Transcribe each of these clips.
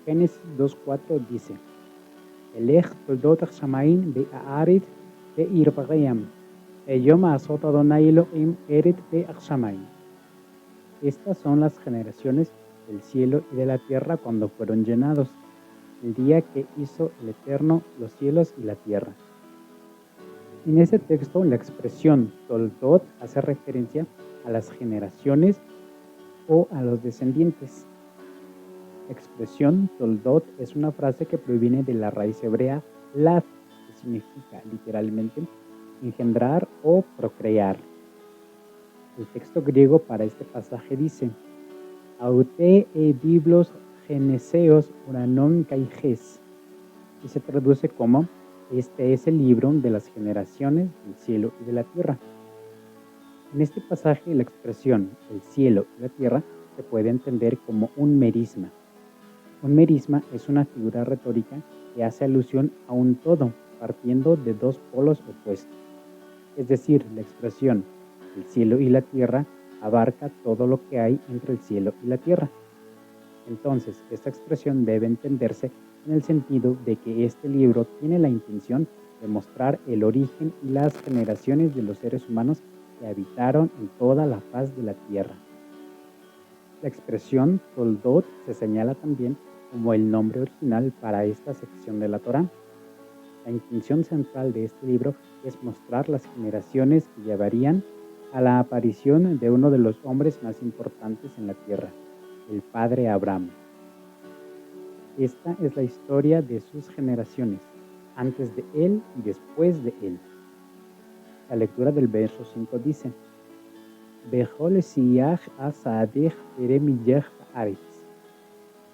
Génesis 2:4 dice: Elech toldot Shamaim be'aaret be'irvayam, Eyom azot Adonai Elohim eret be'achshamayim. Estas son las generaciones del cielo y de la tierra cuando fueron llenados, el día que hizo el Eterno los cielos y la tierra. En ese texto, la expresión toldot hace referencia a las generaciones o a los descendientes. La expresión toldot es una frase que proviene de la raíz hebrea lad, que significa literalmente engendrar o procrear. El texto griego para este pasaje dice: Aute e biblos geneseos uranon kaiges, y se traduce como: este es el libro de las generaciones del cielo y de la tierra. En este pasaje, la expresión el cielo y la tierra se puede entender como un merisma. Un merisma es una figura retórica que hace alusión a un todo, partiendo de dos polos opuestos. Es decir, la expresión el cielo y la tierra abarca todo lo que hay entre el cielo y la tierra. Entonces, esta expresión debe entenderse en el sentido de que este libro tiene la intención de mostrar el origen y las generaciones de los seres humanos que habitaron en toda la faz de la tierra. La expresión Toldot se señala también como el nombre original para esta sección de la Torá. La intención central de este libro es mostrar las generaciones que llevarían a la aparición de uno de los hombres más importantes en la tierra, el padre Abraham. Esta es la historia de sus generaciones, antes de él y después de él. La lectura del verso 5 dice: Bechol siyach asadech teremiyech haaretz.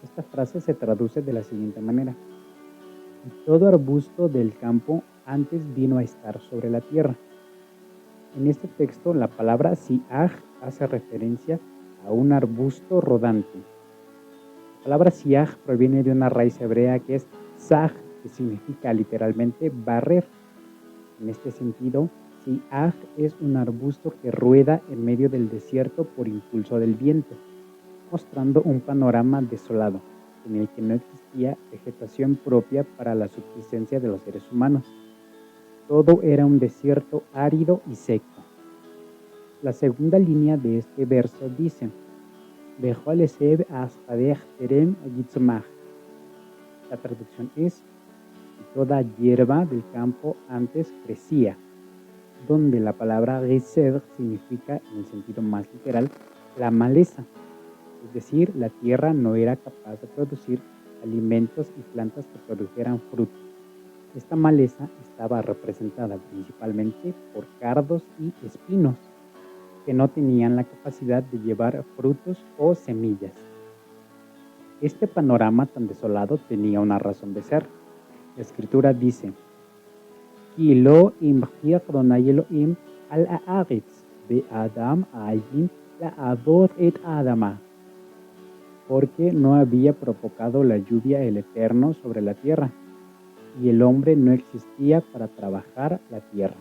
Esta frase se traduce de la siguiente manera: y todo arbusto del campo antes vino a estar sobre la tierra. En este texto, la palabra siaj hace referencia a un arbusto rodante. La palabra siaj proviene de una raíz hebrea que es saj, que significa literalmente barrer. En este sentido, siaj es un arbusto que rueda en medio del desierto por impulso del viento, mostrando un panorama desolado, en el que no existía vegetación propia para la subsistencia de los seres humanos. Todo era un desierto árido y seco. La segunda línea de este verso dice: Bechol eseb asadech terem yitzmach. La traducción es: y toda hierba del campo antes crecía, donde la palabra gesed significa, en el sentido más literal, la maleza. Es decir, la tierra no era capaz de producir alimentos y plantas que produjeran frutos. Esta maleza estaba representada principalmente por cardos y espinos, que no tenían la capacidad de llevar frutos o semillas. Este panorama tan desolado tenía una razón de ser. La escritura dice: Ki lo imchir Adonai Elohim al haaretz be'adam ayin la'avod et adama. Porque no había provocado la lluvia el Eterno sobre la tierra, y el hombre no existía para trabajar la tierra.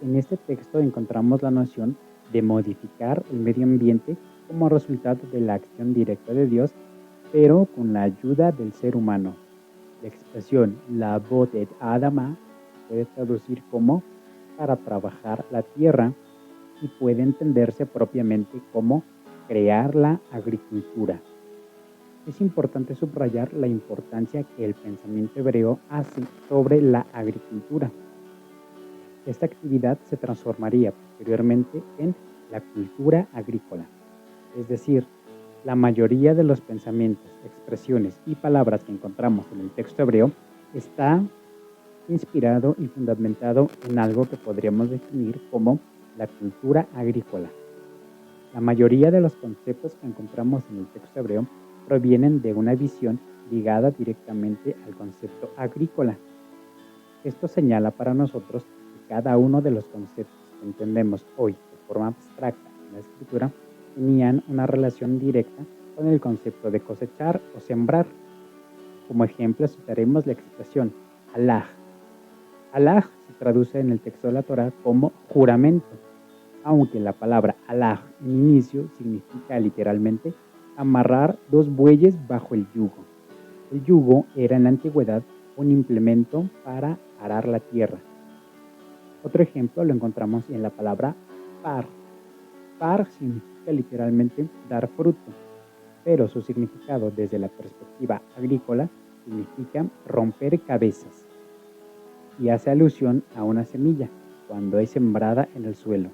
En este texto encontramos la noción de modificar el medio ambiente como resultado de la acción directa de Dios, pero con la ayuda del ser humano. La expresión la'avod et adama puede traducir como para trabajar la tierra y puede entenderse propiamente como crear la agricultura. Es importante subrayar la importancia que el pensamiento hebreo hace sobre la agricultura. Esta actividad se transformaría posteriormente en la cultura agrícola. Es decir, la mayoría de los pensamientos, expresiones y palabras que encontramos en el texto hebreo está inspirado y fundamentado en algo que podríamos definir como la cultura agrícola. La mayoría de los conceptos que encontramos en el texto hebreo provienen de una visión ligada directamente al concepto agrícola. Esto señala para nosotros que cada uno de los conceptos que entendemos hoy de forma abstracta en la escritura tenían una relación directa con el concepto de cosechar o sembrar. Como ejemplo citaremos la expresión halaj. Halaj se traduce en el texto de la Torá como juramento, aunque la palabra halaj en inicio significa literalmente amarrar 2 bueyes bajo el yugo. El yugo era en la antigüedad un implemento para arar la tierra. Otro ejemplo lo encontramos en la palabra par. Par significa literalmente dar fruto, pero su significado desde la perspectiva agrícola significa romper cabezas y hace alusión a una semilla cuando es sembrada en el suelo.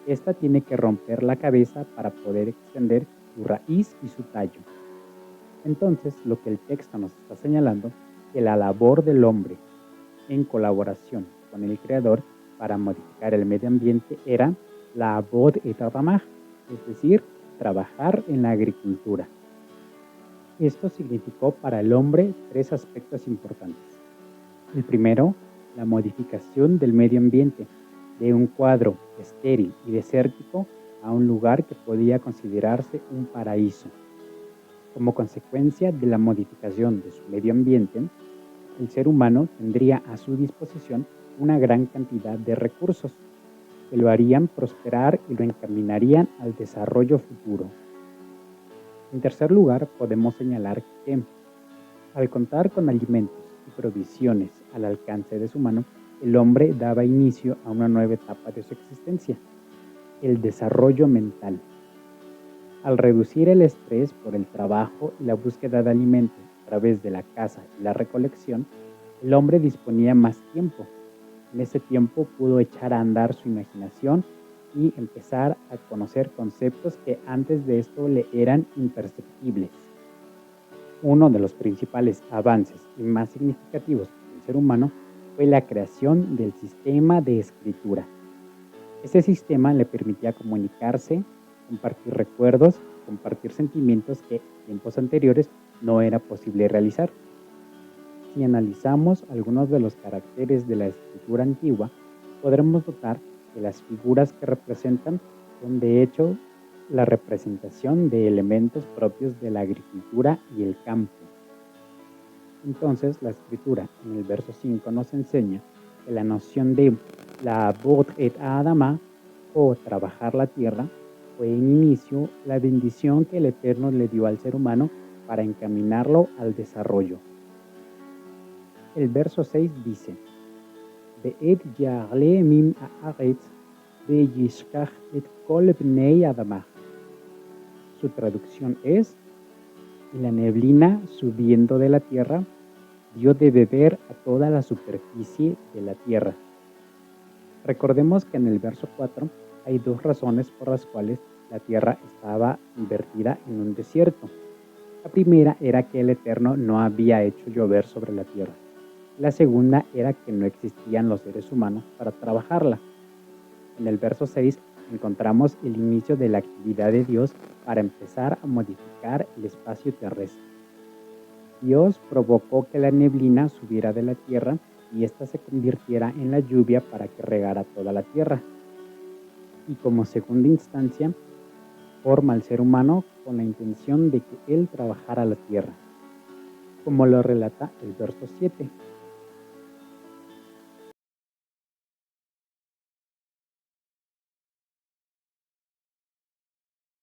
Esta tiene que romper la cabeza para poder extender su raíz y su tallo. Entonces, lo que el texto nos está señalando, que la labor del hombre en colaboración con el Creador para modificar el medio ambiente era la Abod et Adamah, es decir, trabajar en la agricultura. Esto significó para el hombre 3 aspectos importantes. El primero, la modificación del medio ambiente, de un cuadro estéril y desértico a un lugar que podía considerarse un paraíso. Como consecuencia de la modificación de su medio ambiente, el ser humano tendría a su disposición una gran cantidad de recursos que lo harían prosperar y lo encaminarían al desarrollo futuro. En tercer lugar, podemos señalar que, al contar con alimentos y provisiones al alcance de su mano, el hombre daba inicio a una nueva etapa de su existencia, el desarrollo mental. Al reducir el estrés por el trabajo y la búsqueda de alimentos a través de la caza y la recolección, el hombre disponía más tiempo. En ese tiempo pudo echar a andar su imaginación y empezar a conocer conceptos que antes de esto le eran imperceptibles. Uno de los principales avances y más significativos del ser humano fue la creación del sistema de escritura. Ese sistema le permitía comunicarse, compartir recuerdos, compartir sentimientos que en tiempos anteriores no era posible realizar. Si analizamos algunos de los caracteres de la escritura antigua, podremos notar que las figuras que representan son de hecho la representación de elementos propios de la agricultura y el campo. Entonces, la escritura en el verso 5 nos enseña que la noción de la Abod et Adamah, o trabajar la tierra, fue en inicio la bendición que el Eterno le dio al ser humano para encaminarlo al desarrollo. El verso 6 dice: Be'et ya'ale mim ha'aretz ve'yishkach et kol bnei Adamah. Su traducción es: y la neblina subiendo de la tierra dio de beber a toda la superficie de la tierra. Recordemos que en el verso 4 hay 2 razones por las cuales la tierra estaba invertida en un desierto. La primera era que el Eterno no había hecho llover sobre la tierra. La segunda era que no existían los seres humanos para trabajarla. En el verso 6 encontramos el inicio de la actividad de Dios para empezar a modificar el espacio terrestre. Dios provocó que la neblina subiera de la tierra y ésta se convirtiera en la lluvia para que regara toda la tierra. Y como segunda instancia, forma al ser humano con la intención de que él trabajara la tierra. Como lo relata el verso 7,